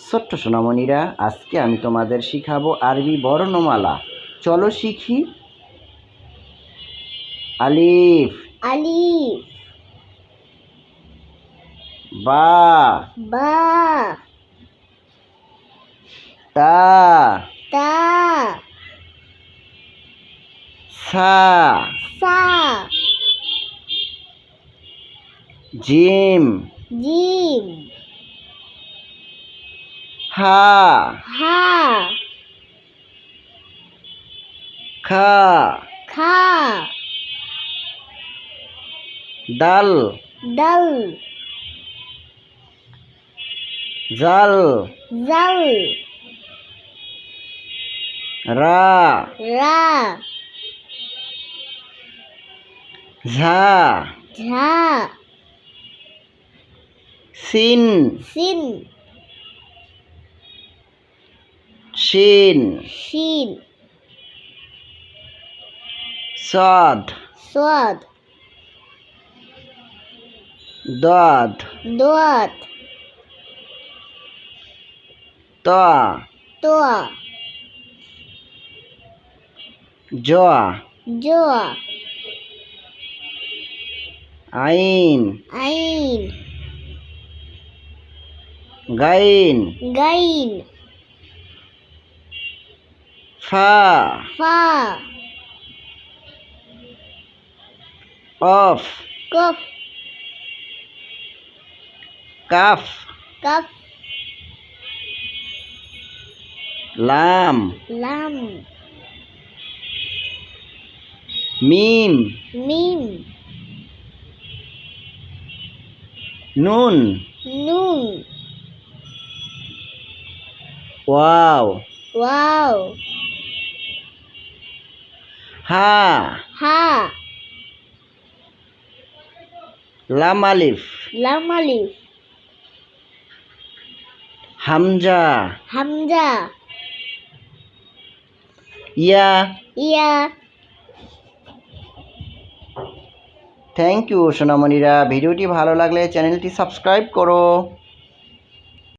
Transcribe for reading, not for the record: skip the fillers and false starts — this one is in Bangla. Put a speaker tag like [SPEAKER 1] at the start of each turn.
[SPEAKER 1] ছোট্ট সোনামণিরা, আজকে আমি তোমাদের শিখাবো আরবি বর্ণমালা। চলো শিখি। আলিফ,
[SPEAKER 2] আলিফ,
[SPEAKER 1] বা,
[SPEAKER 2] বা,
[SPEAKER 1] তা,
[SPEAKER 2] তা,
[SPEAKER 1] সা,
[SPEAKER 2] সা,
[SPEAKER 1] জিম,
[SPEAKER 2] জিম,
[SPEAKER 1] হা,
[SPEAKER 2] হা,
[SPEAKER 1] খা,
[SPEAKER 2] খা,
[SPEAKER 1] দাল,
[SPEAKER 2] দাল,
[SPEAKER 1] জাল,
[SPEAKER 2] জাল,
[SPEAKER 1] রা,
[SPEAKER 2] রা,
[SPEAKER 1] ঝা,
[SPEAKER 2] ঝা,
[SPEAKER 1] সিন,
[SPEAKER 2] সিন,
[SPEAKER 1] শিন,
[SPEAKER 2] শিন,
[SPEAKER 1] সাদ,
[SPEAKER 2] সাদ,
[SPEAKER 1] দাদ,
[SPEAKER 2] দাদ,
[SPEAKER 1] তা,
[SPEAKER 2] তোয়া,
[SPEAKER 1] জা,
[SPEAKER 2] জোয়া,
[SPEAKER 1] আইন,
[SPEAKER 2] আইন,
[SPEAKER 1] গাইন,
[SPEAKER 2] গাইন,
[SPEAKER 1] ফা,
[SPEAKER 2] ফা,
[SPEAKER 1] কফ,
[SPEAKER 2] কফ,
[SPEAKER 1] কাফ,
[SPEAKER 2] কফ,
[SPEAKER 1] লাম,
[SPEAKER 2] লাম,
[SPEAKER 1] মিম,
[SPEAKER 2] মিম,
[SPEAKER 1] নুন,
[SPEAKER 2] নুন,
[SPEAKER 1] ওয়াও,
[SPEAKER 2] ওয়াও,
[SPEAKER 1] হা,
[SPEAKER 2] হা,
[SPEAKER 1] লাম আলিফ,
[SPEAKER 2] লাম আলিফ,
[SPEAKER 1] হামজা,
[SPEAKER 2] হামজা,
[SPEAKER 1] ইয়া।
[SPEAKER 2] ইয়া।
[SPEAKER 1] থ্যাংক ইউ সোনামণিরা। ভিডিওটি ভালো লাগলে চ্যানেলটি সাবস্ক্রাইব করো।